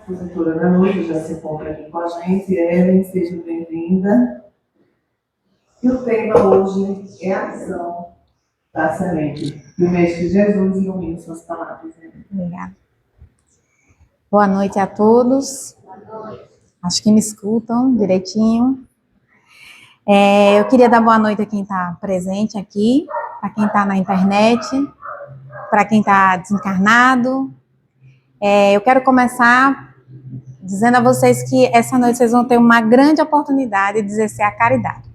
Professora da noite já se encontra aqui com a gente. Ellen, seja bem-vinda. E o tema hoje é a ação da semente. Que o Mestre Jesus ilumine suas palavras. Obrigada. Boa noite a todos. Acho que me escutam direitinho. Eu queria dar boa noite a quem está presente aqui, para quem está na internet, para quem está desencarnado. Eu quero começar dizendo a vocês que essa noite vocês vão ter uma grande oportunidade de exercer a caridade.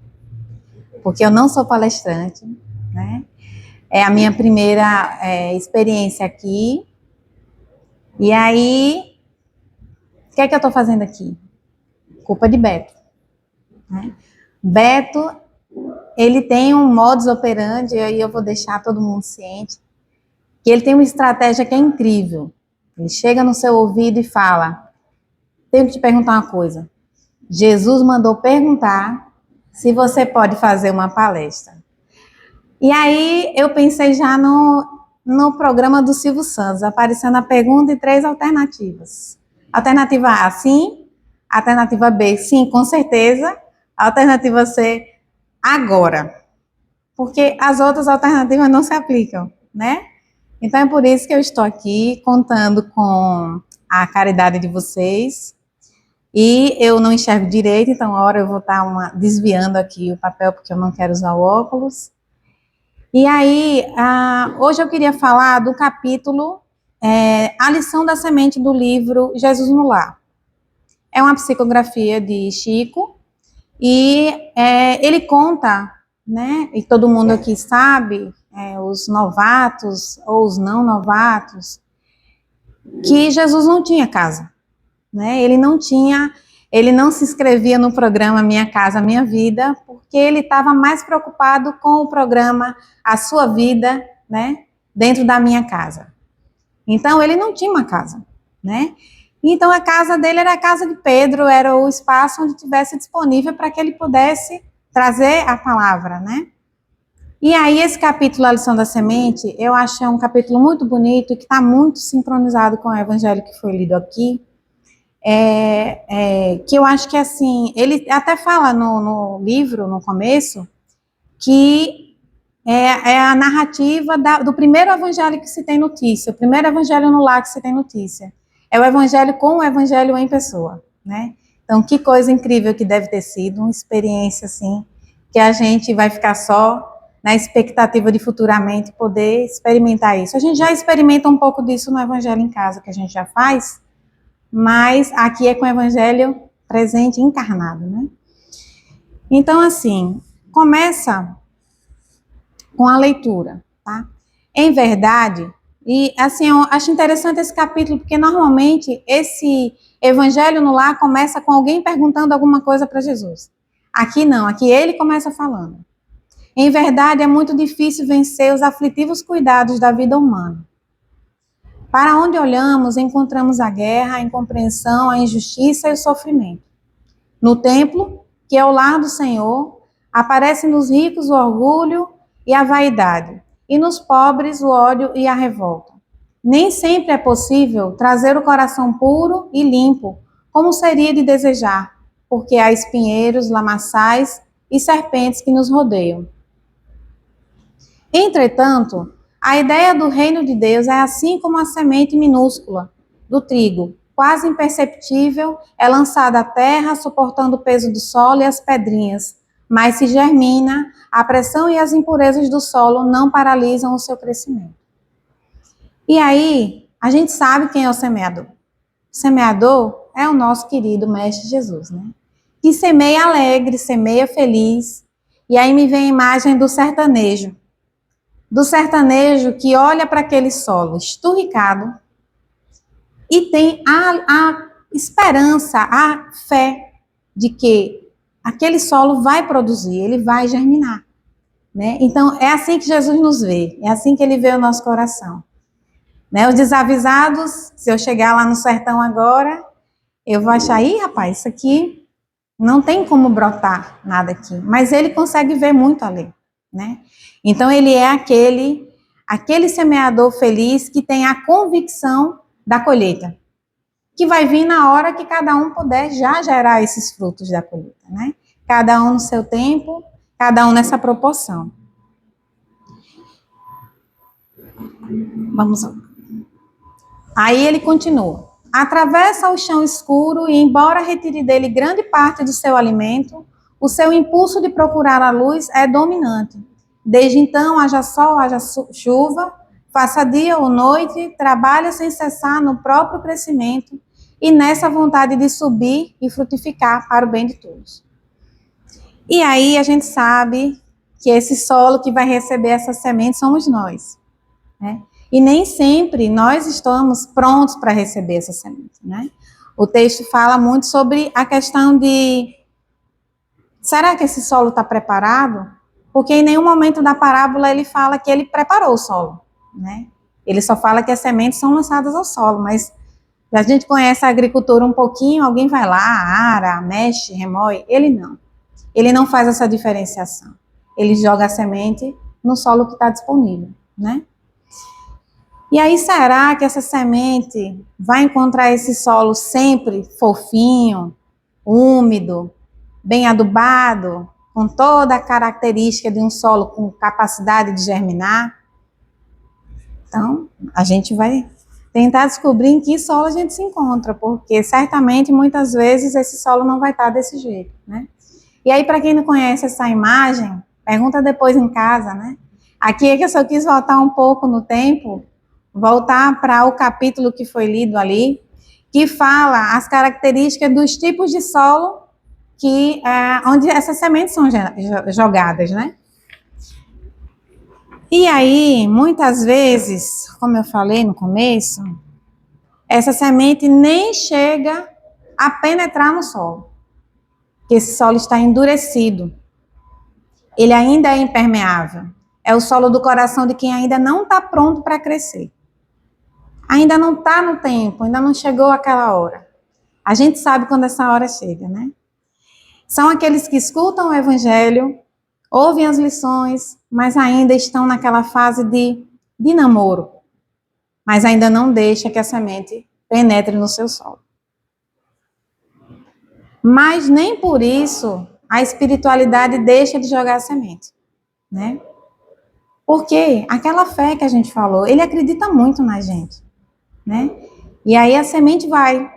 Porque eu não sou palestrante, né? É a minha primeira experiência aqui. E aí, o que é que eu estou fazendo aqui? Culpa de Beto, né? Beto, ele tem um modus operandi, e aí eu vou deixar todo mundo ciente, que ele tem uma estratégia que é incrível. Ele chega no seu ouvido e fala: tenho que te perguntar uma coisa. Jesus mandou perguntar se você pode fazer uma palestra. E aí eu pensei já no programa do Silvio Santos, aparecendo a pergunta e 3 alternativas. Alternativa A, sim. Alternativa B, sim, com certeza. Alternativa C, agora. Porque as outras alternativas não se aplicam, né? Então é por isso que eu estou aqui contando com a caridade de vocês. E eu não enxergo direito, então a hora eu vou estar desviando aqui o papel porque eu não quero usar o óculos. E aí, hoje eu queria falar do capítulo A Lição da Semente do livro Jesus no Lar. É uma psicografia de Chico e ele conta, né, e todo mundo aqui sabe, os novatos ou os não novatos, que Jesus não tinha casa, né? Ele não se inscrevia no programa Minha Casa Minha Vida, porque ele estava mais preocupado com o programa A Sua Vida, né, dentro da minha casa. Então, ele não tinha uma casa, né? Então, a casa dele era a casa de Pedro, era o espaço onde tivesse disponível para que ele pudesse trazer a palavra, né? E aí, esse capítulo, A Lição da Semente, eu acho que é um capítulo muito bonito e que está muito sincronizado com o evangelho que foi lido aqui. Que eu acho que, assim, ele até fala no livro, no começo, que é a narrativa do primeiro evangelho que se tem notícia, o primeiro evangelho no lar que se tem notícia. É o evangelho com o evangelho em pessoa, né? Então, que coisa incrível que deve ter sido, uma experiência, assim, que a gente vai ficar só na expectativa de futuramente poder experimentar isso. A gente já experimenta um pouco disso no evangelho em casa, que a gente já faz, mas aqui é com o evangelho presente, encarnado, né? Então, assim, começa com a leitura, tá? Em verdade, e assim, eu acho interessante esse capítulo, porque normalmente esse evangelho no lar começa com alguém perguntando alguma coisa para Jesus. Aqui não, aqui ele começa falando. Em verdade, é muito difícil vencer os aflitivos cuidados da vida humana. Para onde olhamos, encontramos a guerra, a incompreensão, a injustiça e o sofrimento. No templo, que é o lar do Senhor, aparece nos ricos o orgulho e a vaidade, e nos pobres o ódio e a revolta. Nem sempre é possível trazer o coração puro e limpo, como seria de desejar, porque há espinheiros, lamaçais e serpentes que nos rodeiam. Entretanto, a ideia do reino de Deus é assim como a semente minúscula do trigo, quase imperceptível, é lançada à terra, suportando o peso do solo e as pedrinhas, mas se germina, a pressão e as impurezas do solo não paralisam o seu crescimento. E aí, a gente sabe quem é o semeador. O semeador é o nosso querido Mestre Jesus, né? Que semeia alegre, semeia feliz. E aí me vem a imagem do sertanejo. Do sertanejo que olha para aquele solo esturricado e tem a esperança, a fé de que aquele solo vai produzir, ele vai germinar, né? Então, é assim que Jesus nos vê, é assim que ele vê o nosso coração. Né? Os desavisados, se eu chegar lá no sertão agora, eu vou achar, ih, rapaz, isso aqui não tem como brotar nada aqui. Mas ele consegue ver muito além, né? Então, ele é aquele semeador feliz que tem a convicção da colheita. que vai vir na hora que cada um puder já gerar esses frutos da colheita, né? Cada um no seu tempo, cada um nessa proporção. Vamos lá. Aí ele continua. Atravessa o chão escuro e, embora retire dele grande parte do seu alimento, o seu impulso de procurar a luz é dominante. Desde então, haja sol, haja chuva, faça dia ou noite, trabalha sem cessar no próprio crescimento e nessa vontade de subir e frutificar para o bem de todos. E aí a gente sabe que esse solo que vai receber essa semente somos nós, né? E nem sempre nós estamos prontos para receber essa semente, né? O texto fala muito sobre a questão de, será que esse solo está preparado? Porque em nenhum momento da parábola ele fala que ele preparou o solo, né? Ele só fala que as sementes são lançadas ao solo, mas a gente conhece a agricultura um pouquinho, alguém vai lá, ara, mexe, remoe, ele não. Ele não faz essa diferenciação. Ele joga a semente no solo que está disponível, né? E aí, será que essa semente vai encontrar esse solo sempre fofinho, úmido, bem adubado, com toda a característica de um solo com capacidade de germinar? Então, a gente vai tentar descobrir em que solo a gente se encontra, porque certamente, muitas vezes, esse solo não vai estar desse jeito, né? E aí, para quem não conhece essa imagem, pergunta depois em casa, né? Aqui é que eu só quis voltar um pouco no tempo, voltar para o capítulo que foi lido ali, que fala as características dos tipos de solo que, onde essas sementes são jogadas, né? E aí, muitas vezes, como eu falei no começo, essa semente nem chega a penetrar no solo, porque esse solo está endurecido. Ele ainda é impermeável. É o solo do coração de quem ainda não está pronto para crescer. Ainda não está no tempo, ainda não chegou aquela hora. A gente sabe quando essa hora chega, né? São aqueles que escutam o evangelho, ouvem as lições, mas ainda estão naquela fase de namoro. Mas ainda não deixa que a semente penetre no seu solo. Mas nem por isso a espiritualidade deixa de jogar a semente, né? Porque aquela fé que a gente falou, ele acredita muito na gente, né? E aí a semente vai.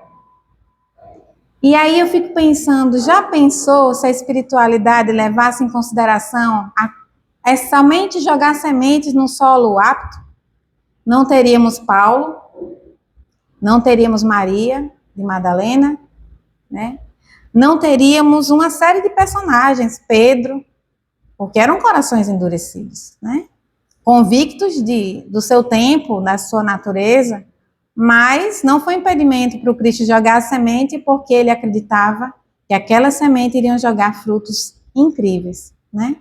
E aí eu fico pensando, já pensou se a espiritualidade levasse em consideração somente jogar sementes no solo apto? Não teríamos Paulo, não teríamos Maria de Madalena, né? Não teríamos uma série de personagens, Pedro, porque eram corações endurecidos, né? Convictos do seu tempo, da sua natureza, mas não foi impedimento para o Cristo jogar a semente, porque ele acreditava que aquela semente iria jogar frutos incríveis, né?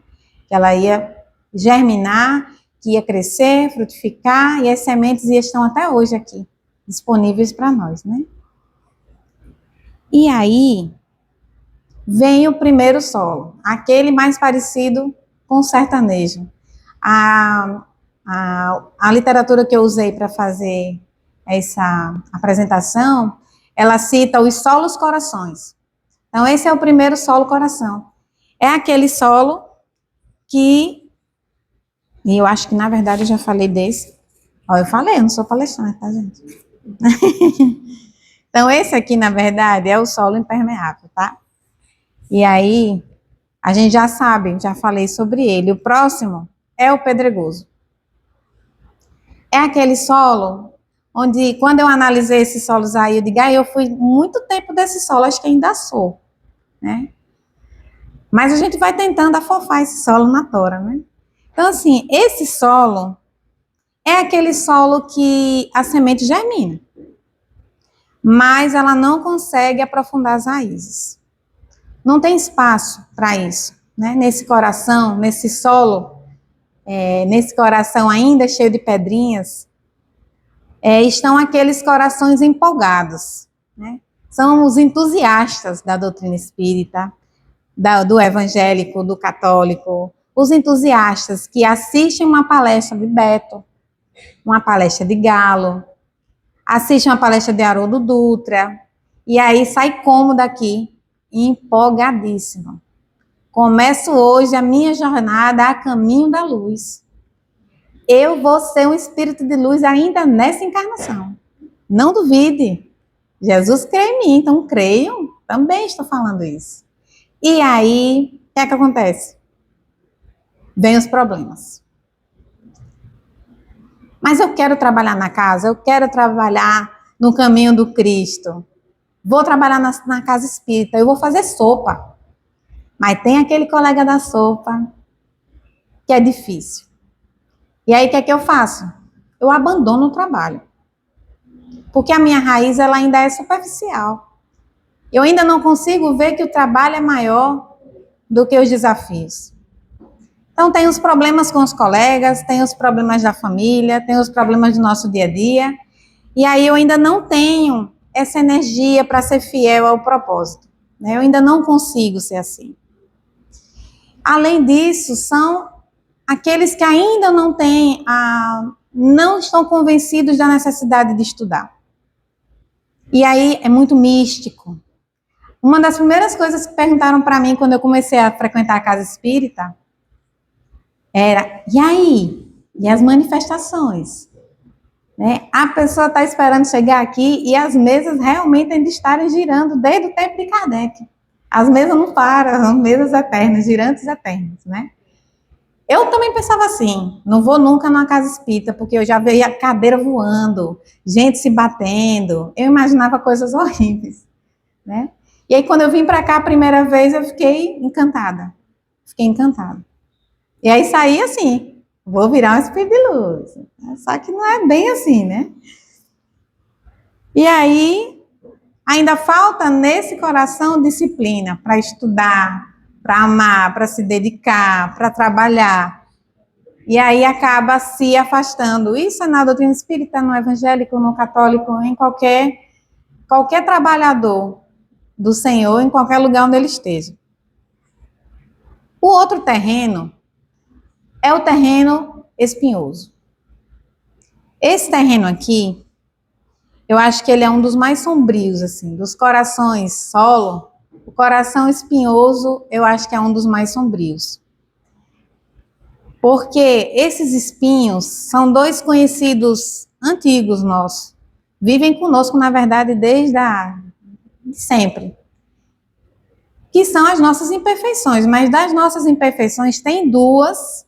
Que ela ia germinar, que ia crescer, frutificar, e as sementes estão até hoje aqui, disponíveis para nós, né? E aí vem o primeiro solo, aquele mais parecido com sertanejo. A literatura que eu usei para fazer essa apresentação, ela cita os solos corações. Então, esse é o primeiro solo coração. É aquele solo que, e eu acho que, na verdade, eu já falei desse. Ó, eu falei, eu não sou palestrante, tá, gente? Então, esse aqui, na verdade, é o solo impermeável, tá? E aí, a gente já sabe, já falei sobre ele. O próximo é o pedregoso. É aquele solo onde, quando eu analisei esses solos aí, eu digo, eu fui muito tempo desse solo, acho que ainda sou, né? Mas a gente vai tentando afofar esse solo na tora, né? Então, assim, esse solo é aquele solo que a semente germina, mas ela não consegue aprofundar as raízes. Não tem espaço para isso, né? Nesse coração, nesse solo, nesse coração ainda cheio de pedrinhas, estão aqueles corações empolgados, né? São os entusiastas da doutrina espírita, do evangélico, do católico, os entusiastas que assistem uma palestra de Beto, uma palestra de Galo, assiste uma palestra de Haroldo Dutra, e aí sai como daqui? Empolgadíssimo. Começo hoje a minha jornada a caminho da luz. Eu vou ser um espírito de luz ainda nessa encarnação. Não duvide. Jesus crê em mim, então creiam. Também estou falando isso. E aí, o que é que acontece? Vem os problemas. Mas eu quero trabalhar na casa, eu quero trabalhar no caminho do Cristo. Vou trabalhar na casa espírita, eu vou fazer sopa. Mas tem aquele colega da sopa que é difícil. E aí, o que é que eu faço? Eu abandono o trabalho. Porque a minha raiz, ela ainda é superficial. Eu ainda não consigo ver que o trabalho é maior do que os desafios. Então, tem os problemas com os colegas, tem os problemas da família, tem os problemas do nosso dia a dia. E aí, eu ainda não tenho essa energia para ser fiel ao propósito. Né? Eu ainda não consigo ser assim. Além disso, são aqueles que ainda não têm, não estão convencidos da necessidade de estudar. E aí é muito místico. Uma das primeiras coisas que perguntaram para mim quando eu comecei a frequentar a casa espírita era, e aí? E as manifestações? Né? A pessoa está esperando chegar aqui e as mesas realmente ainda estarem girando desde o tempo de Kardec. As mesas não param, as mesas eternas, girantes eternos, né? Eu também pensava assim, não vou nunca numa casa espírita, porque eu já veia cadeira voando, gente se batendo, eu imaginava coisas horríveis, né? E aí, quando eu vim para cá a primeira vez, eu fiquei encantada. E aí saí assim, vou virar um espírito de luz. Só que não é bem assim, né? E aí, ainda falta nesse coração disciplina para estudar, para amar, para se dedicar, para trabalhar. E aí acaba se afastando. Isso é na doutrina espírita, no evangélico, no católico, em qualquer trabalhador do Senhor, em qualquer lugar onde ele esteja. O outro terreno é o terreno espinhoso. Esse terreno aqui, eu acho que ele é um dos mais sombrios, assim, dos corações solo. O coração espinhoso, eu acho que é um dos mais sombrios. Porque esses espinhos são dois conhecidos antigos nossos. Vivem conosco, na verdade, desde sempre. Que são as nossas imperfeições. Mas das nossas imperfeições, tem duas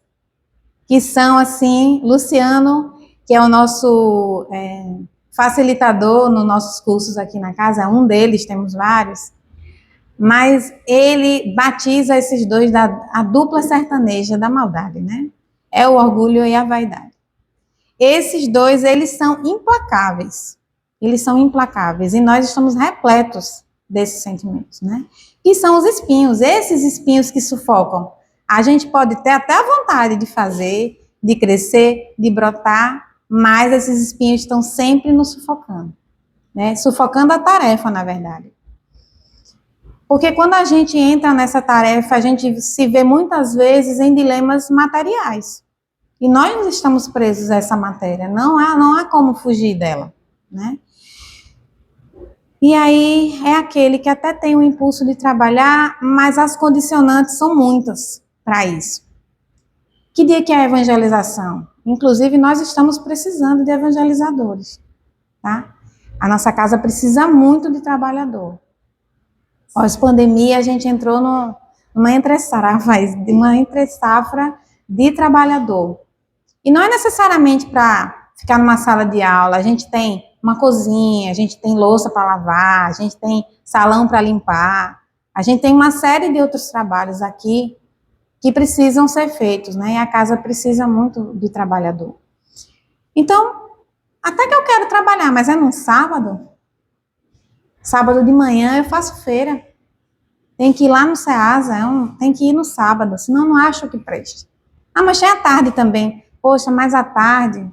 que são, assim, Luciano, que é o nosso facilitador nos nossos cursos aqui na casa, é um deles, temos vários. Mas ele batiza esses dois a dupla sertaneja da maldade, né? É o orgulho e a vaidade. Esses dois, eles são implacáveis. Eles são implacáveis. E nós estamos repletos desses sentimentos, né? Que são os espinhos. Esses espinhos que sufocam. A gente pode ter até a vontade de fazer, de crescer, de brotar, mas esses espinhos estão sempre nos sufocando, né? Sufocando a tarefa, na verdade. Porque quando a gente entra nessa tarefa, a gente se vê muitas vezes em dilemas materiais. E nós estamos presos a essa matéria, não há como fugir dela, né? E aí é aquele que até tem o impulso de trabalhar, mas as condicionantes são muitas para isso. Que dia que é a evangelização? Inclusive, nós estamos precisando de evangelizadores, tá? A nossa casa precisa muito de trabalhador. Pós-pandemia, a gente entrou numa entre-safra de trabalhador. E não é necessariamente para ficar numa sala de aula, a gente tem uma cozinha, a gente tem louça para lavar, a gente tem salão para limpar, a gente tem uma série de outros trabalhos aqui que precisam ser feitos, né? E a casa precisa muito de trabalhador. Então, até que eu quero trabalhar, mas é num sábado. Sábado de manhã eu faço feira. Tem que ir lá no Ceasa, tem que ir no sábado, senão não acho que preste. Ah, mas tem à tarde também. Poxa, mas à tarde...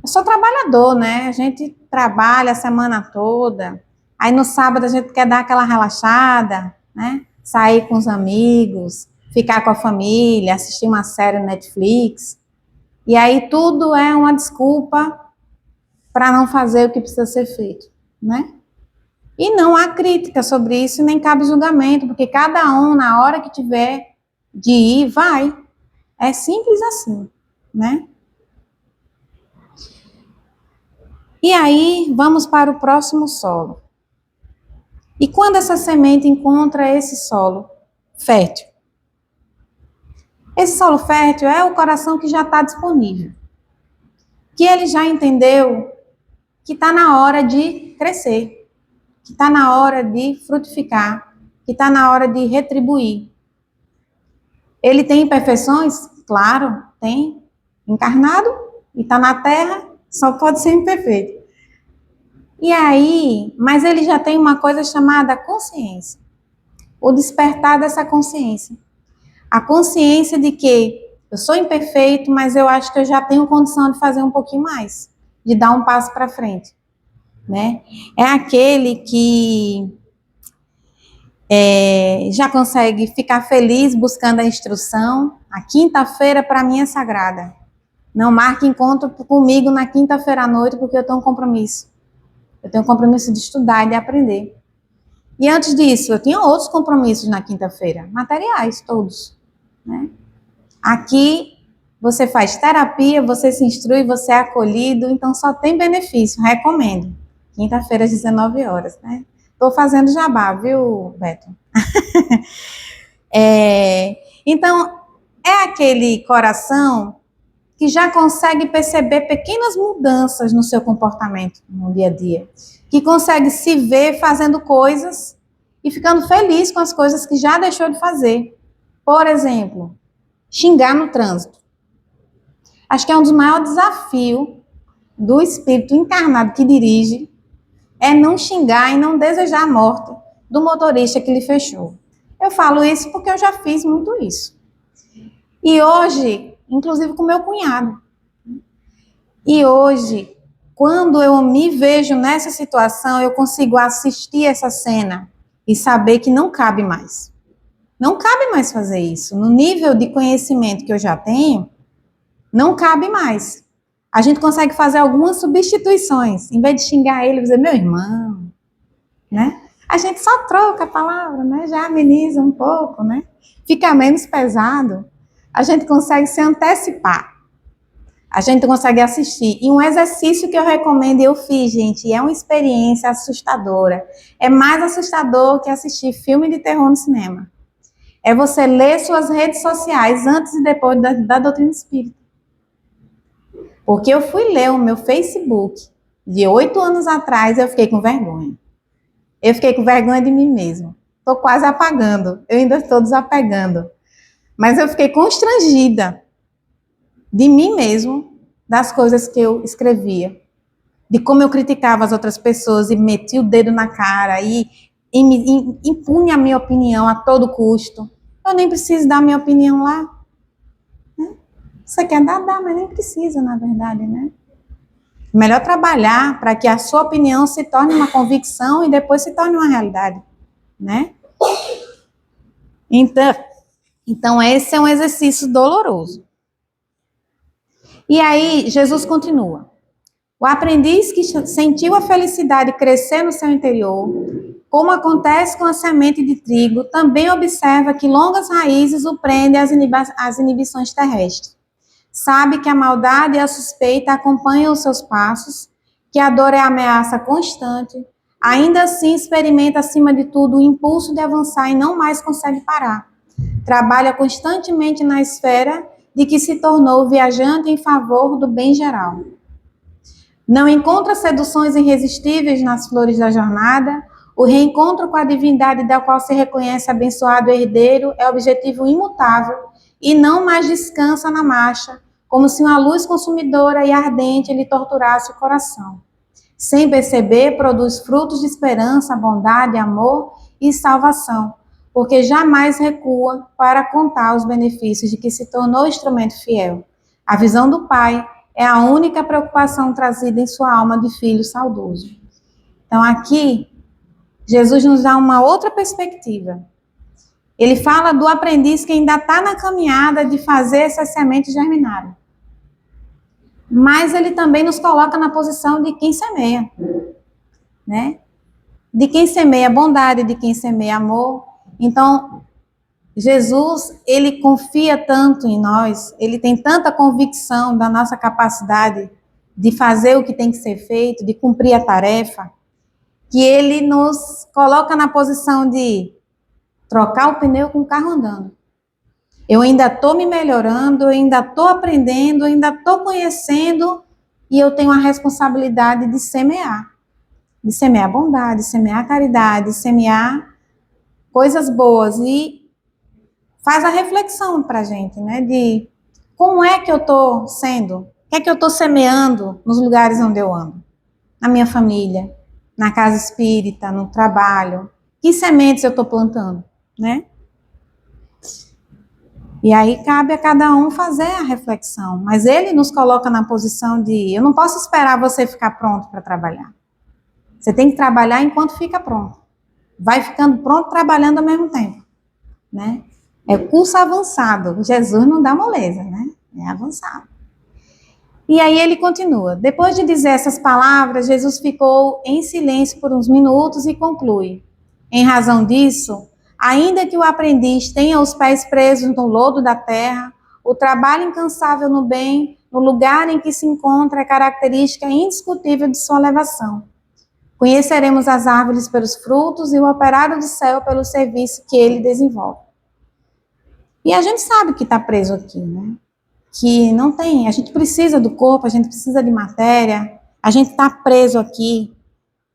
Eu sou trabalhador, né? A gente trabalha a semana toda. Aí no sábado a gente quer dar aquela relaxada, né? Sair com os amigos, ficar com a família, assistir uma série no Netflix. E aí tudo é uma desculpa para não fazer o que precisa ser feito, né? E não há crítica sobre isso, nem cabe julgamento, porque cada um, na hora que tiver de ir, vai. É simples assim, né? E aí, vamos para o próximo solo. E quando essa semente encontra esse solo fértil? Esse solo fértil é o coração que já está disponível. Que ele já entendeu que está na hora de crescer, que está na hora de frutificar, que está na hora de retribuir. Ele tem imperfeições? Claro, tem. Encarnado e está na terra, só pode ser imperfeito. E aí, mas ele já tem uma coisa chamada consciência. O despertar dessa consciência. A consciência de que eu sou imperfeito, mas eu acho que eu já tenho condição de fazer um pouquinho mais, de dar um passo para frente, né? É aquele que já consegue ficar feliz buscando a instrução. A quinta-feira para mim é sagrada. Não marque encontro comigo na quinta-feira à noite, porque eu tenho um compromisso. Eu tenho um compromisso de estudar e de aprender. E antes disso, eu tinha outros compromissos na quinta-feira, materiais, todos, né? Aqui, você faz terapia, você se instrui, você é acolhido, então só tem benefício, recomendo. Quinta-feira às 19 horas, né? Estou fazendo jabá, viu, Beto? Então, é aquele coração que já consegue perceber pequenas mudanças no seu comportamento no dia a dia, que consegue se ver fazendo coisas e ficando feliz com as coisas que já deixou de fazer. Por exemplo, xingar no trânsito. Acho que é um dos maiores desafios do espírito encarnado que dirige, é não xingar e não desejar a morte do motorista que lhe fechou. Eu falo isso porque eu já fiz muito isso. E hoje, inclusive com meu cunhado. E hoje, quando eu me vejo nessa situação, eu consigo assistir essa cena e saber que não cabe mais. Não cabe mais fazer isso. No nível de conhecimento que eu já tenho, não cabe mais. A gente consegue fazer algumas substituições. Em vez de xingar ele, dizer, meu irmão, né? A gente só troca a palavra, né? Já ameniza um pouco, né? Fica menos pesado. A gente consegue se antecipar. A gente consegue assistir. E um exercício que eu recomendo e eu fiz, gente, e é uma experiência assustadora. É mais assustador que assistir filme de terror no cinema. É você ler suas redes sociais antes e depois da doutrina espírita. Porque eu fui ler o meu Facebook de 8 anos atrás e eu fiquei com vergonha. Eu fiquei com vergonha de mim mesmo. Estou quase apagando. Eu ainda estou desapegando. Mas eu fiquei constrangida de mim mesmo, das coisas que eu escrevia. De como eu criticava as outras pessoas e metia o dedo na cara e impunha a minha opinião a todo custo. Eu nem preciso dar a minha opinião lá. Né? Você quer dar, mas nem precisa, na verdade, né? Melhor trabalhar para que a sua opinião se torne uma convicção e depois se torne uma realidade, né? Então esse é um exercício doloroso. E aí, Jesus continua. O aprendiz que sentiu a felicidade crescer no seu interior, como acontece com a semente de trigo, também observa que longas raízes o prendem às inibições terrestres. Sabe que a maldade e a suspeita acompanham os seus passos, que a dor é a ameaça constante, ainda assim experimenta acima de tudo o impulso de avançar e não mais consegue parar. Trabalha constantemente na esfera de que se tornou viajante em favor do bem geral. Não encontra seduções irresistíveis nas flores da jornada, o reencontro com a divindade da qual se reconhece abençoado herdeiro é objetivo imutável e não mais descansa na marcha, como se uma luz consumidora e ardente lhe torturasse o coração. Sem perceber, produz frutos de esperança, bondade, amor e salvação, porque jamais recua para contar os benefícios de que se tornou instrumento fiel. A visão do Pai é a única preocupação trazida em sua alma de filho saudoso. Então aqui, Jesus nos dá uma outra perspectiva. Ele fala do aprendiz que ainda está na caminhada de fazer essas sementes germinarem. mas ele também nos coloca na posição de quem semeia, né? De quem semeia bondade, de quem semeia amor. Então, Jesus, ele confia tanto em nós, ele tem tanta convicção da nossa capacidade de fazer o que tem que ser feito, de cumprir a tarefa, que ele nos coloca na posição de trocar o pneu com o carro andando. Eu ainda estou me melhorando, eu ainda estou aprendendo, eu ainda estou conhecendo, e eu tenho a responsabilidade de semear bondade, de semear caridade, de semear coisas boas, e faz a reflexão para a gente, né, de como é que eu estou sendo, o que é que eu estou semeando nos lugares onde eu ando, na minha família, na casa espírita, no trabalho, que sementes eu estou plantando, né? E aí cabe a cada um fazer a reflexão, mas ele nos coloca na posição de, eu não posso esperar você ficar pronto para trabalhar. Você tem que trabalhar enquanto fica pronto. Vai ficando pronto trabalhando ao mesmo tempo, né? É curso avançado. Jesus não dá moleza, né? É avançado. E aí ele continua. Depois de dizer essas palavras, Jesus ficou em silêncio por uns minutos e conclui. Em razão disso, ainda que o aprendiz tenha os pés presos no lodo da terra, o trabalho incansável no bem, no lugar em que se encontra, é característica indiscutível de sua elevação. Conheceremos as árvores pelos frutos e o operário do céu pelo serviço que ele desenvolve. E a gente sabe que está preso aqui, né? Que não tem, a gente precisa do corpo, a gente precisa de matéria, a gente está preso aqui.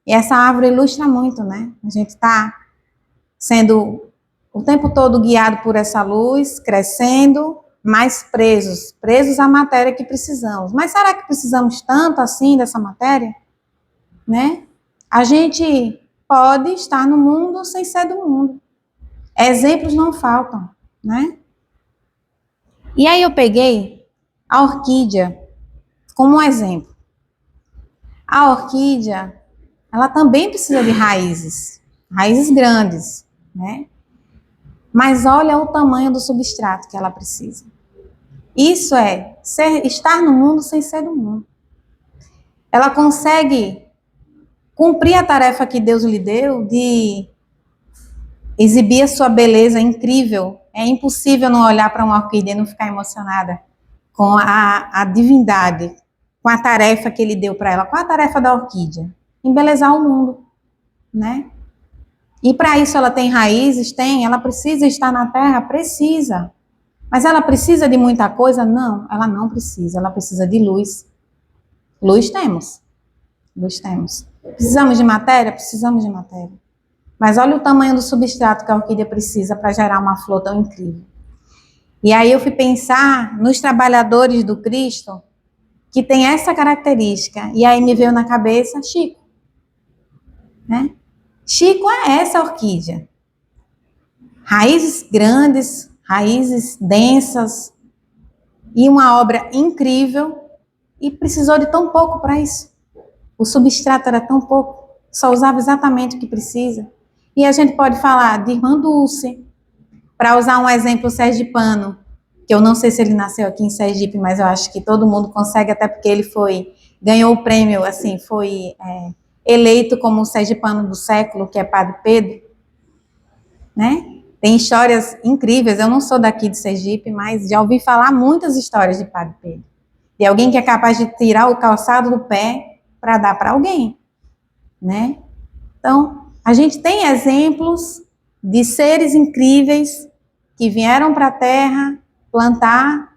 E essa árvore ilustra muito, né? A gente está sendo o tempo todo guiado por essa luz, crescendo, mas presos à matéria que precisamos. Mas será que precisamos tanto assim dessa matéria? Né? A gente pode estar no mundo sem ser do mundo. Exemplos não faltam, né? E aí eu peguei a orquídea como um exemplo. A orquídea, ela também precisa de raízes grandes, né? Mas olha o tamanho do substrato que ela precisa. Isso é estar no mundo sem ser do mundo. Ela consegue cumprir a tarefa que Deus lhe deu de exibir a sua beleza incrível. É impossível não olhar para uma orquídea e não ficar emocionada com a divindade, com a tarefa que ele deu para ela. Qual a tarefa da orquídea? Embelezar o mundo, né? E para isso ela tem raízes? Tem. Ela precisa estar na terra? Precisa. Mas ela precisa de muita coisa? Não, ela não precisa. Ela precisa de luz. Luz temos. Luz temos. Precisamos de matéria? Precisamos de matéria. Mas olha o tamanho do substrato que a orquídea precisa para gerar uma flor tão incrível. E aí eu fui pensar nos trabalhadores do Cristo que tem essa característica. E aí me veio na cabeça Chico, né? Chico é essa orquídea. Raízes grandes, raízes densas e uma obra incrível, e precisou de tão pouco para isso. O substrato era tão pouco, só usava exatamente o que precisa. E a gente pode falar de Irmã Dulce, para usar um exemplo sergipano, que eu não sei se ele nasceu aqui em Sergipe, mas eu acho que todo mundo consegue, até porque ele ganhou o prêmio, assim, foi eleito como o sergipano do século, que é Padre Pedro, né? Tem histórias incríveis, eu não sou daqui de Sergipe, mas já ouvi falar muitas histórias de Padre Pedro. De alguém que é capaz de tirar o calçado do pé para dar para alguém, né? Então, a gente tem exemplos de seres incríveis que vieram para a Terra plantar,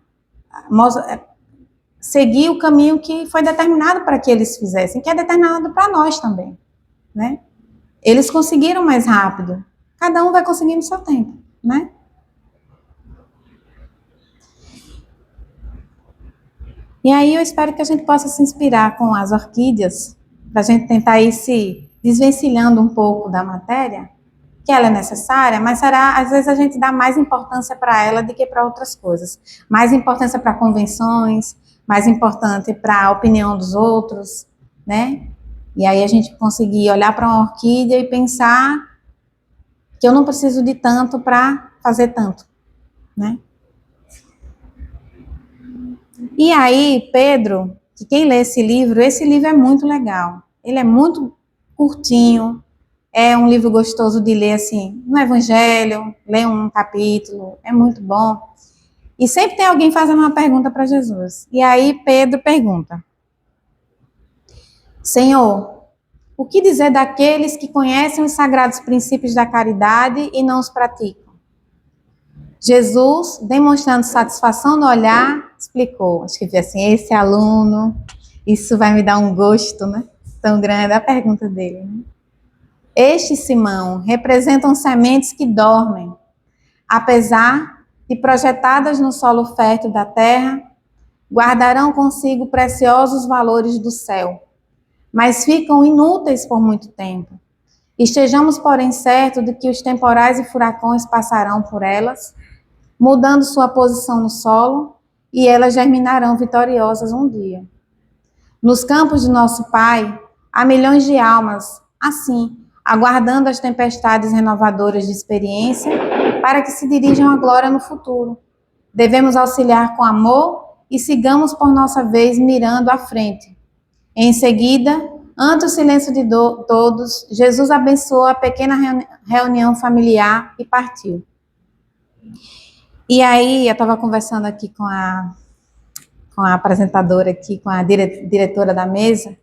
seguir o caminho que foi determinado para que eles fizessem, que é determinado para nós também, né? Eles conseguiram mais rápido. Cada um vai conseguir no seu tempo, né? E aí eu espero que a gente possa se inspirar com as orquídeas, para a gente tentar ir se desvencilhando um pouco da matéria, que ela é necessária, mas às vezes a gente dá mais importância para ela do que para outras coisas. Mais importância para convenções, mais importante para a opinião dos outros, né? E aí a gente conseguir olhar para uma orquídea e pensar que eu não preciso de tanto para fazer tanto, né? E aí, Pedro, que quem lê esse livro é muito legal. Ele é muito curtinho, é um livro gostoso de ler assim, no Evangelho, ler um capítulo, é muito bom. E sempre tem alguém fazendo uma pergunta para Jesus. E aí Pedro pergunta: Senhor, o que dizer daqueles que conhecem os sagrados princípios da caridade e não os praticam? Jesus, demonstrando satisfação no olhar, explicou. Acho que foi assim: esse aluno, isso vai me dar um gosto, né? Tão grande a pergunta dele, né? Este, Simão, representam sementes que dormem, apesar de projetadas no solo fértil da terra, guardarão consigo preciosos valores do céu, mas ficam inúteis por muito tempo. Estejamos, porém, certos de que os temporais e furacões passarão por elas, mudando sua posição no solo, e elas germinarão vitoriosas um dia. Nos campos de nosso Pai, há milhões de almas, assim, aguardando as tempestades renovadoras de experiência, para que se dirijam à glória no futuro. Devemos auxiliar com amor e sigamos por nossa vez mirando à frente. Em seguida, ante o silêncio de todos, Jesus abençoou a pequena reunião familiar e partiu. E aí, eu estava conversando aqui com a apresentadora aqui, com a diretora da mesa,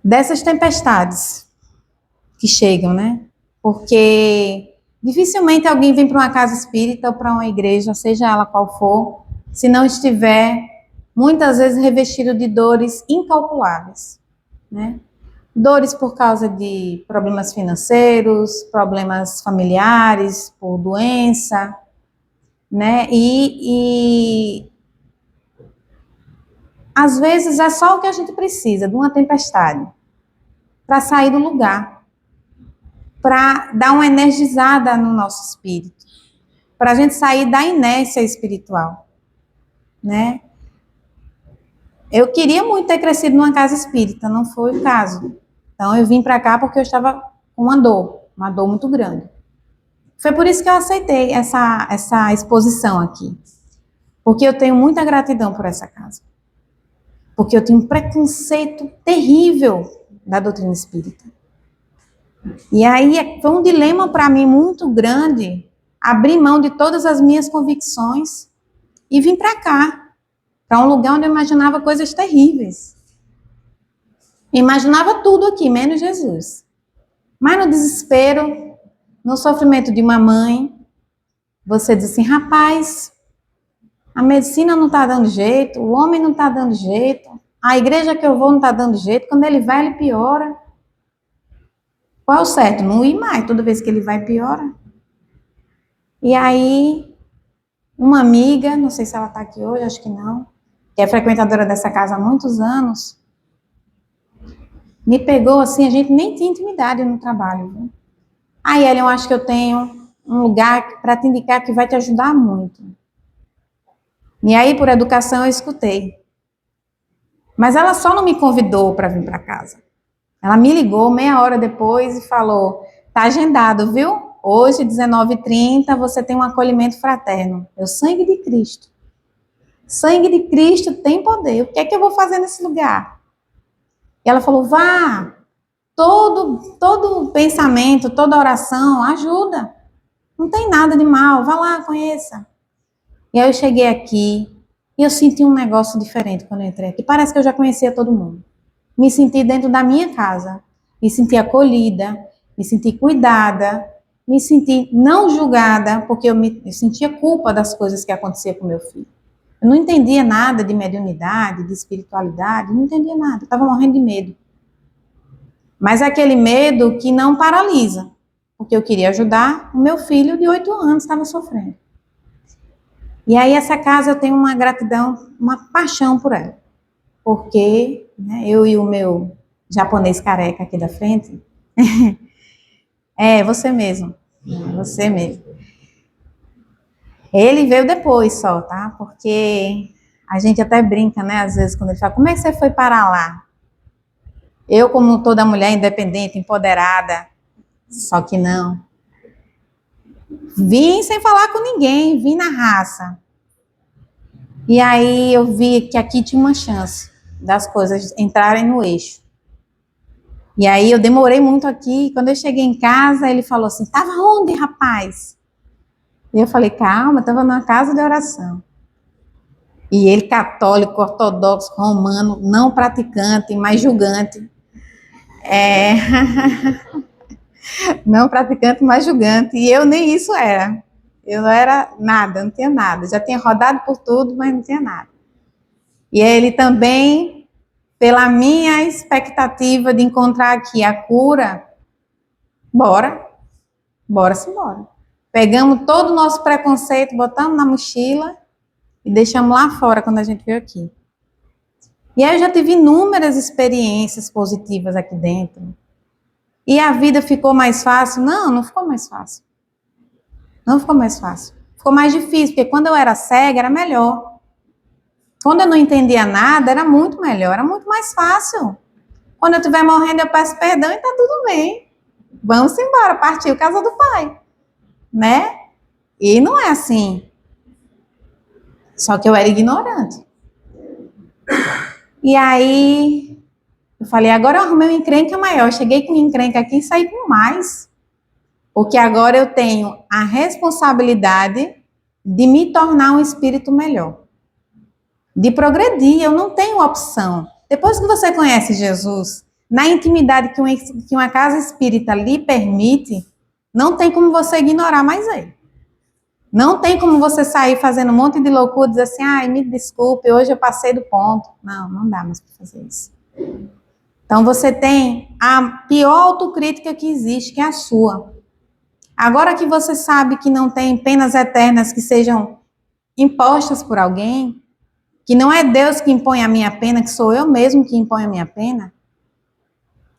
dessas tempestades que chegam, né? Porque dificilmente alguém vem para uma casa espírita ou para uma igreja, seja ela qual for, se não estiver, muitas vezes, revestido de dores incalculáveis, né? Dores por causa de problemas financeiros, problemas familiares, por doença, né? E às vezes é só o que a gente precisa, de uma tempestade, para sair do lugar, para dar uma energizada no nosso espírito, para a gente sair da inércia espiritual, né? Eu queria muito ter crescido numa casa espírita, não foi o caso. Então eu vim para cá porque eu estava com uma dor muito grande. Foi por isso que eu aceitei essa exposição aqui, porque eu tenho muita gratidão por essa casa, porque eu tenho um preconceito terrível da doutrina espírita. E aí foi um dilema para mim muito grande abrir mão de todas as minhas convicções e vir para cá, para um lugar onde eu imaginava coisas terríveis. Imaginava tudo aqui, menos Jesus. Mas no desespero, no sofrimento de uma mãe, você diz assim: rapaz, a medicina não está dando jeito, o homem não está dando jeito, a igreja que eu vou não está dando jeito, quando ele vai, ele piora. Qual é o certo? Não ir mais, toda vez que ele vai, piora. E aí, uma amiga, não sei se ela está aqui hoje, acho que não, que é frequentadora dessa casa há muitos anos, me pegou assim, a gente nem tinha intimidade no trabalho. Viu? Aí, Ellen, eu acho que eu tenho um lugar para te indicar que vai te ajudar muito. E aí, por educação, eu escutei. Mas ela só não me convidou para vir para casa. Ela me ligou meia hora depois e falou: tá agendado, viu? Hoje, 19h30, você tem um acolhimento fraterno. Eu, sangue de Cristo. Sangue de Cristo tem poder. O que é que eu vou fazer nesse lugar? E ela falou: vá. Todo pensamento, toda oração ajuda. Não tem nada de mal. Vá lá, conheça. E aí eu cheguei aqui e eu senti um negócio diferente quando eu entrei aqui. Parece que eu já conhecia todo mundo. Me senti dentro da minha casa. Me senti acolhida. Me senti cuidada. Me senti não julgada, porque eu sentia culpa das coisas que aconteciam com meu filho. Eu não entendia nada de mediunidade, de espiritualidade, não entendia nada. Eu estava morrendo de medo. Mas aquele medo que não paralisa, porque eu queria ajudar o meu filho de 8 anos, estava sofrendo. E aí essa casa eu tenho uma gratidão, uma paixão por ela. Porque eu e o meu japonês careca aqui da frente, você mesmo, você mesmo. Ele veio depois só, tá? Porque a gente até brinca, né? Às vezes quando ele fala: como é que você foi parar lá? Eu, como toda mulher independente, empoderada, só que não. Vim sem falar com ninguém, vim na raça. E aí eu vi que aqui tinha uma chance das coisas entrarem no eixo. E aí eu demorei muito aqui. Quando eu cheguei em casa, ele falou assim: "Tava onde, rapaz?" E eu falei: "Calma, estava numa casa de oração." E ele, católico, ortodoxo, romano, não praticante, mas julgante. É, não praticante, mas julgante. E eu nem isso era. Eu não era nada, não tinha nada. Já tinha rodado por tudo, mas não tinha nada. E ele também, pela minha expectativa de encontrar aqui a cura, bora, bora-se embora. Pegamos todo o nosso preconceito, botamos na mochila e deixamos lá fora quando a gente veio aqui. E aí eu já tive inúmeras experiências positivas aqui dentro. E a vida ficou mais fácil? Não, não ficou mais fácil. Não ficou mais fácil. Ficou mais difícil, porque quando eu era cega era melhor. Quando eu não entendia nada era muito melhor, era muito mais fácil. Quando eu estiver morrendo eu peço perdão e tá tudo bem. Vamos embora, partiu casa do pai. Né? E não é assim. Só que eu era ignorante. E aí eu falei, agora eu arrumei uma encrenca maior. Eu cheguei com uma encrenca aqui e saí com mais. Porque agora eu tenho a responsabilidade de me tornar um espírito melhor. De progredir, eu não tenho opção. Depois que você conhece Jesus, na intimidade que uma casa espírita lhe permite, não tem como você ignorar mais ele. Não tem como você sair fazendo um monte de loucura e dizer assim, ai, me desculpe, hoje eu passei do ponto. Não, não dá mais para fazer isso. Então você tem a pior autocrítica que existe, que é a sua. Agora que você sabe que não tem penas eternas que sejam impostas por alguém, que não é Deus que impõe a minha pena, que sou eu mesmo que imponho a minha pena,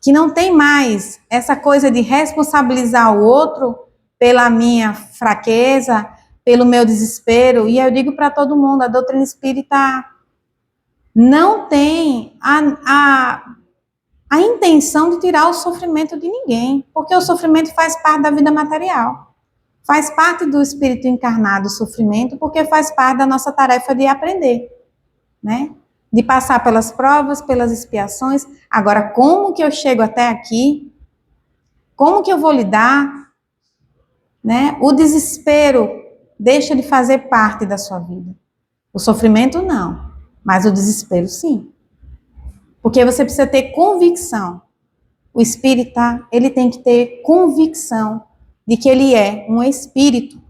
que não tem mais essa coisa de responsabilizar o outro pela minha fraqueza, pelo meu desespero, e eu digo para todo mundo, a doutrina espírita não tem a intenção de tirar o sofrimento de ninguém, porque o sofrimento faz parte da vida material, faz parte do espírito encarnado o sofrimento, porque faz parte da nossa tarefa de aprender, né? De passar pelas provas, pelas expiações. Agora, como que eu chego até aqui? Como que eu vou lidar? Né? O desespero deixa de fazer parte da sua vida. O sofrimento não, mas o desespero sim. Porque você precisa ter convicção. O espírita, ele tem que ter convicção de que ele é um espírito,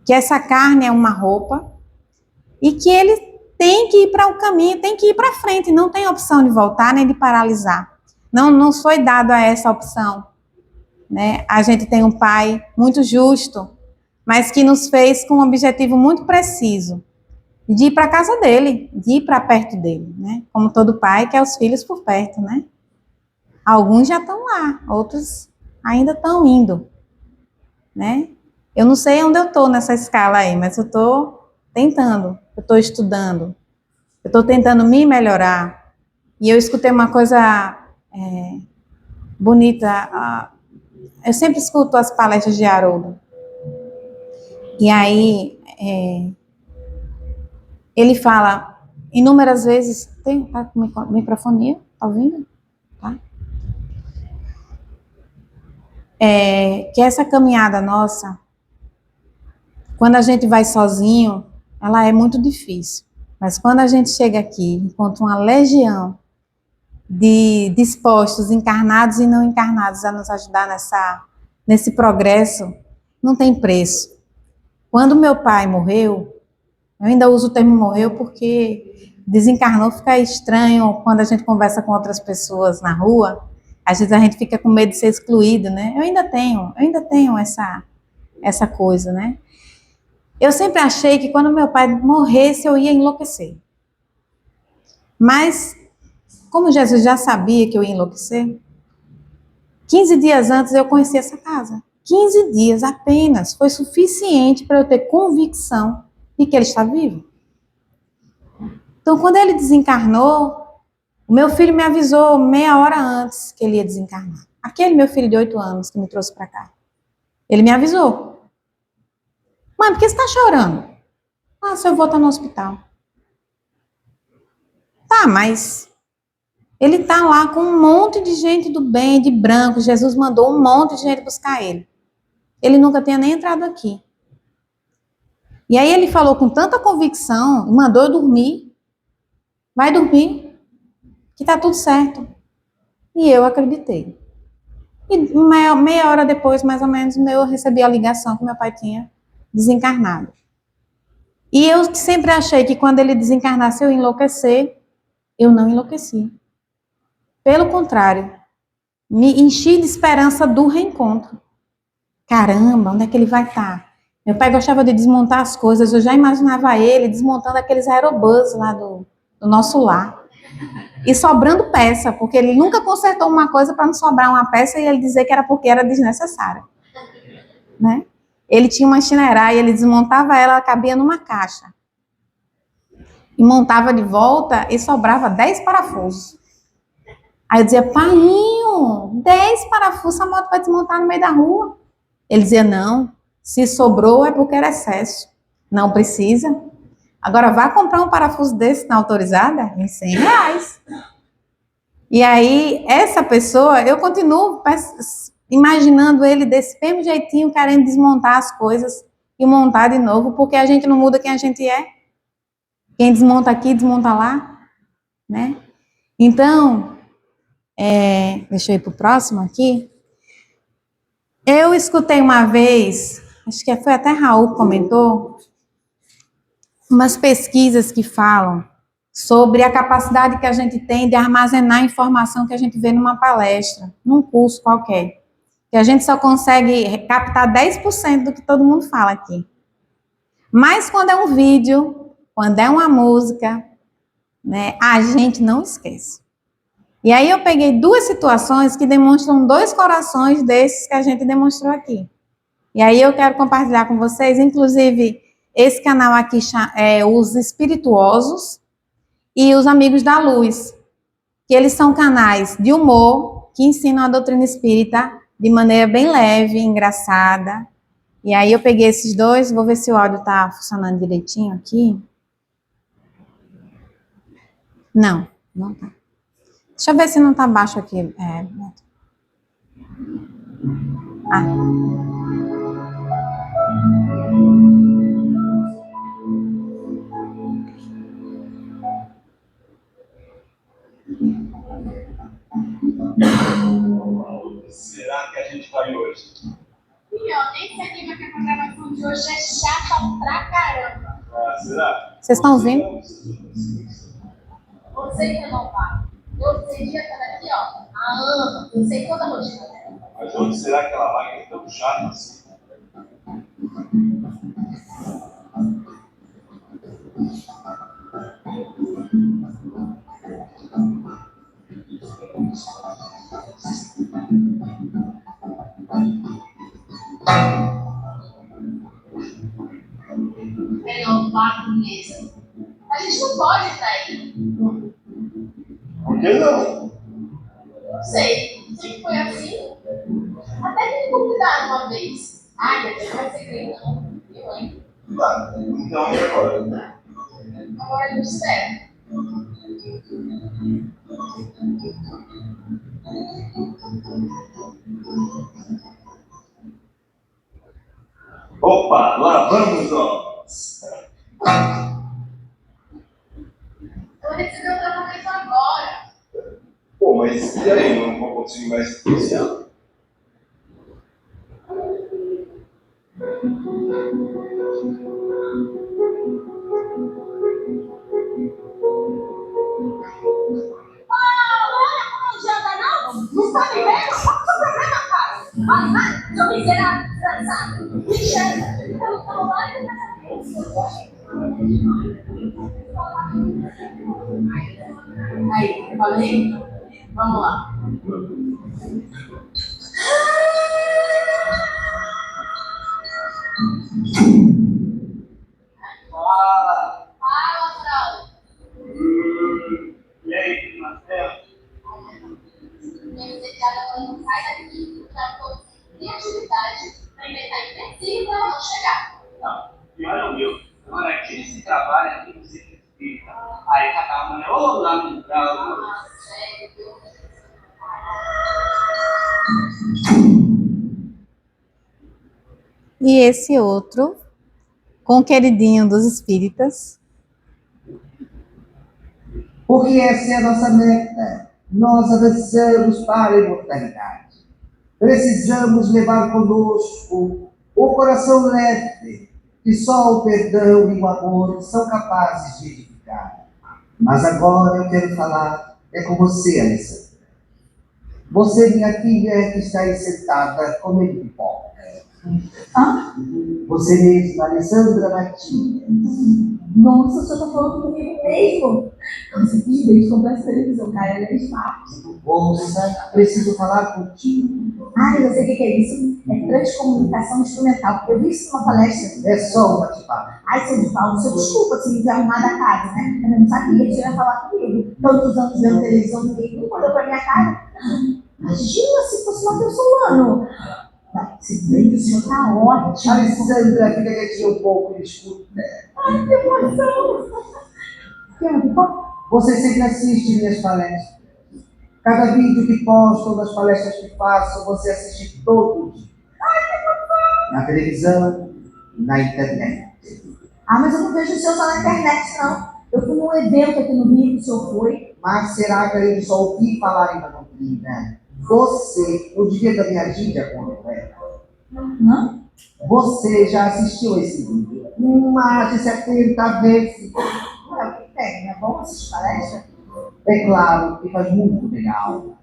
que essa carne é uma roupa e que ele tem que ir para o caminho, tem que ir para frente, não tem opção de voltar nem de paralisar. Não foi dado a essa opção. Né? A gente tem um pai muito justo, mas que nos fez com um objetivo muito preciso, de ir para a casa dele, de ir para perto dele, né? Como todo pai quer os filhos por perto, né? Alguns já estão lá, outros ainda estão indo, né? Eu não sei onde eu estou nessa escala aí, mas eu estou tentando, eu estou estudando, eu estou tentando me melhorar. E eu escutei uma coisa bonita. Eu sempre escuto as palestras de Haroldo. E aí, ele fala inúmeras vezes, tá com microfonia, tá ouvindo? Tá? Que essa caminhada nossa, quando a gente vai sozinho, ela é muito difícil. Mas quando a gente chega aqui, encontra uma legião de dispostos, encarnados e não encarnados, a nos ajudar nesse progresso, não tem preço. Quando meu pai morreu, eu ainda uso o termo morreu porque desencarnou fica estranho quando a gente conversa com outras pessoas na rua. Às vezes a gente fica com medo de ser excluído, né? Eu ainda tenho essa coisa, né? Eu sempre achei que quando meu pai morresse eu ia enlouquecer. Mas, como Jesus já sabia que eu ia enlouquecer, 15 dias antes eu conheci essa casa. 15 dias apenas foi suficiente para eu ter convicção de que ele está vivo. Então, quando ele desencarnou, o meu filho me avisou meia hora antes que ele ia desencarnar. Aquele meu filho de 8 anos que me trouxe para cá. Ele me avisou. Mãe, por que você está chorando? Ah, seu avô está no hospital. Tá, mas ele está lá com um monte de gente do bem, de branco. Jesus mandou um monte de gente buscar ele. Ele nunca tinha nem entrado aqui. E aí ele falou com tanta convicção, mandou eu dormir. Vai dormir, que tá tudo certo. E eu acreditei. E meia hora depois, mais ou menos, eu recebi a ligação que meu pai tinha desencarnado. E eu sempre achei que quando ele desencarnasse eu ia enlouquecer. Eu não enlouqueci. Pelo contrário, me enchi de esperança do reencontro. Caramba, onde é que ele vai estar? Meu pai gostava de desmontar as coisas, eu já imaginava ele desmontando aqueles aerobus lá do nosso lar. E sobrando peça, porque ele nunca consertou uma coisa para não sobrar uma peça e ele dizer que era porque era desnecessária. Né? Ele tinha uma chinerai, ele desmontava ela, ela cabia numa caixa. E montava de volta e sobrava 10 parafusos. Aí eu dizia, painho, 10 parafusos, a moto vai desmontar no meio da rua. Ele dizia, não, se sobrou é porque era excesso. Não precisa. Agora vá comprar um parafuso desse na autorizada em R$100. E aí, essa pessoa, eu continuo imaginando ele desse mesmo jeitinho, querendo desmontar as coisas e montar de novo, porque a gente não muda quem a gente é. Quem desmonta aqui, desmonta lá, né? Então, deixa eu ir para o próximo aqui. Eu escutei uma vez, acho que foi até Raul que comentou, umas pesquisas que falam sobre a capacidade que a gente tem de armazenar informação que a gente vê numa palestra, num curso qualquer. Que a gente só consegue captar 10% do que todo mundo fala aqui. Mas quando é um vídeo, quando é uma música, né, a gente não esquece. E aí eu peguei duas situações que demonstram dois corações desses que a gente demonstrou aqui. E aí eu quero compartilhar com vocês, inclusive, esse canal aqui é Os Espirituosos e Os Amigos da Luz, que eles são canais de humor que ensinam a doutrina espírita de maneira bem leve, engraçada. E aí eu peguei esses dois, vou ver se o áudio tá funcionando direitinho aqui. Não, não tá. Deixa eu ver se não tá baixo aqui. Será que a gente vai hoje? E ó, nem sabia que a programação de hoje é chata pra caramba. Ah, será? Vocês estão ouvindo? Você que não vai. Eu seria estar aqui, ó, há anos. Eu sei toda a rotina dela. Mas onde será que ela vai que é tão chata assim? Melhor vago mesmo. A gente não pode trair. Por que não? Não sei. Sempre foi assim. Até que me convidaram uma vez. Ai, a gente vai ser crente, não. Eu, hein? Tá, então e agora? Agora eu espero. Opa, lá vamos nós! Eu recebi o tratamento agora. Pô, mas e aí, não vou conseguir mais especial? Não adianta não? Não tá me vendo? Qual que é o problema, cara? Vai, seu miserável, desgraçado. Me enxerga. Eu tô lá e aí, falei? Vamos lá. Fala! Fala, Fraude. E aí, Marcelo? Minha secretária não sai daqui. Já tô sem atividade para inventar intensiva para não chegar. Não, pior é o meu. Agora aqui, esse Olá, Miguel. E esse outro, com o queridinho dos espíritas. Porque essa é a nossa meta. Nós avançamos para a imortalidade. Precisamos levar conosco o coração leve, que só o perdão e o amor são capazes de edificar. Mas agora eu quero falar com você, Alessandra. Você, minha filha, que está aí sentada comendo pipoca. Você mesma, Alessandra Matias. Nossa, o senhor tá falando comigo mesmo? Eu simplesmente comprei essa televisão, cara, ela é smart. Ouça, preciso falar contigo. Ai, eu sei o que é isso. É transcomunicação instrumental. Eu vi isso numa palestra. É só um bate-papo. Ai, seu de Paulo, senhor, desculpa se me der arrumar da casa, né? Eu não sabia que você ia falar comigo. Tantos anos vendo televisão, ninguém nunca olhou pra minha cara. Imagina se fosse uma pessoa, mano. Se bem que o senhor tá ótimo. Alessandra, fica quietinha um pouco e escuta. Ai, que emoção. Você sempre assiste minhas palestras. Cada vídeo que posto, das palestras que faço, você assiste todo dia. Na televisão, na internet. Ah, mas eu não vejo o senhor só na internet, não. Eu fui num evento aqui no Rio, que o senhor foi. Mas será que eu só ouvi falar em da doutrina? Você, no dia da minha vida, quando era? Não? Você já assistiu esse vídeo? Mais de 70 vezes. Ué, o que tem? É bom assistir palestra? É claro que faz muito legal.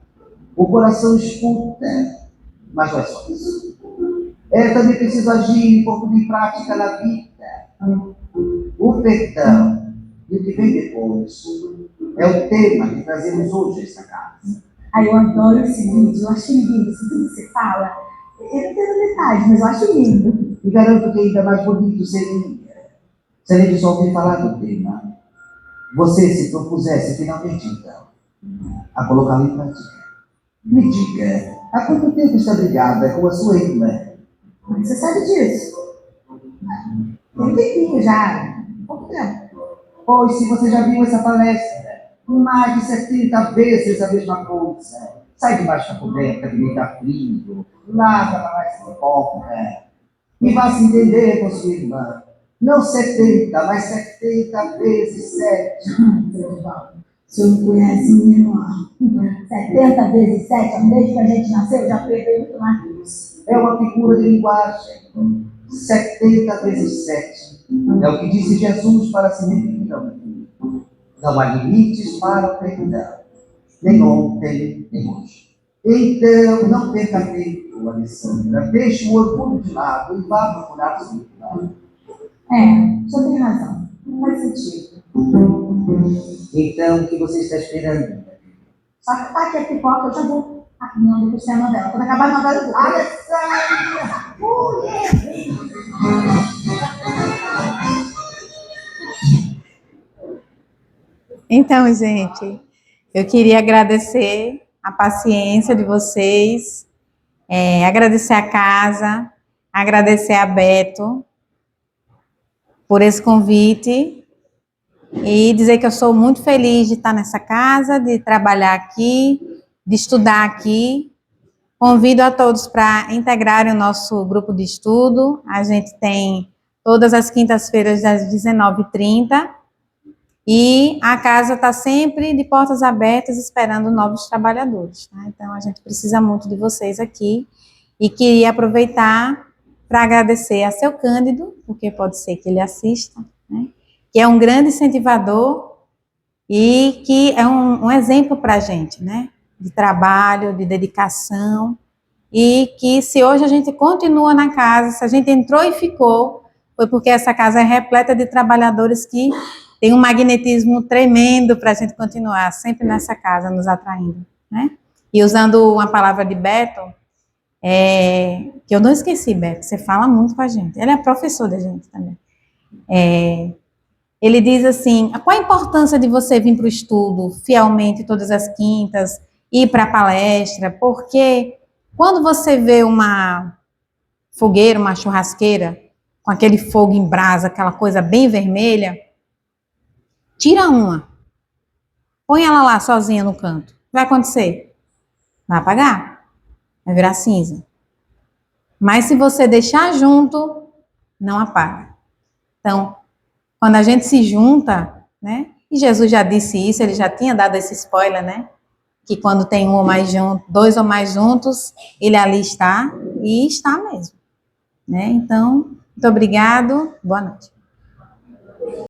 O coração escuta, mas não é só isso. É também preciso agir e pôr em prática na vida. O perdão e o que vem depois é o tema que trazemos hoje a esta casa. Ai, eu adoro esse vídeo, eu acho lindo, isso tudo que você fala. Eu não entendo metade, mas eu acho lindo. E garanto que ainda mais bonito seria se a gente só ouvir falar do tema. Você se propusesse finalmente, então, a colocá-lo em prática. Me diga, há quanto tempo está brigada com a sua irmã? Você sabe disso? Tem um tempinho já, pouco tempo. Pois se você já viu essa palestra, mais de 70 vezes a mesma coisa. Sai debaixo da coberta, que me dá frio, lava para mais pipoca. E vá se entender com sua irmã. Não 70, mas 70 vezes 7. O senhor não conhece minha irmã. 70 vezes 7, desde que a gente nasceu, já perdeu muito mais que isso. É uma figura de linguagem. 70 vezes 7. É o que disse Jesus para se referir ao mundo. Não há limites para o perdão. Nem ontem, nem hoje. Então, não perca tempo, Alessandra. Deixe o orgulho de lado e vá procurar sua irmã. É, o senhor tem razão. Não faz sentido. Então, o que você está esperando? Só que tá aqui a pipoca, eu já vou. Ah, não, depois tem a novela. Quando acabar a novela, eu vou. Alessandra! Então, gente, eu queria agradecer a paciência de vocês, agradecer a casa, agradecer a Beto por esse convite e dizer que eu sou muito feliz de estar nessa casa, de trabalhar aqui, de estudar aqui. Convido a todos para integrarem o nosso grupo de estudo. A gente tem todas as quintas-feiras às 19h30 e a casa está sempre de portas abertas esperando novos trabalhadores. Tá? Então, a gente precisa muito de vocês aqui e queria aproveitar para agradecer a seu Cândido, porque pode ser que ele assista, né? Que é um grande incentivador e que é um exemplo para a gente, né? De trabalho, de dedicação, e que se hoje a gente continua na casa, se a gente entrou e ficou, foi porque essa casa é repleta de trabalhadores que tem um magnetismo tremendo para a gente continuar sempre nessa casa, nos atraindo, né? E usando uma palavra de Beto, que eu não esqueci, Beto, você fala muito com a gente, ele é professor da gente também. Ele diz assim, qual a importância de você vir para o estudo fielmente todas as quintas, ir para a palestra, porque quando você vê uma fogueira, uma churrasqueira, com aquele fogo em brasa, aquela coisa bem vermelha, tira uma. Põe ela lá sozinha no canto. O que vai acontecer? Vai apagar. Vai virar cinza. Mas se você deixar junto, não apaga. Então, quando a gente se junta, né? E Jesus já disse isso, ele já tinha dado esse spoiler, né? Que quando tem um ou mais juntos, dois ou mais juntos, ele ali está, e está mesmo. Né? Então, muito obrigado, boa noite.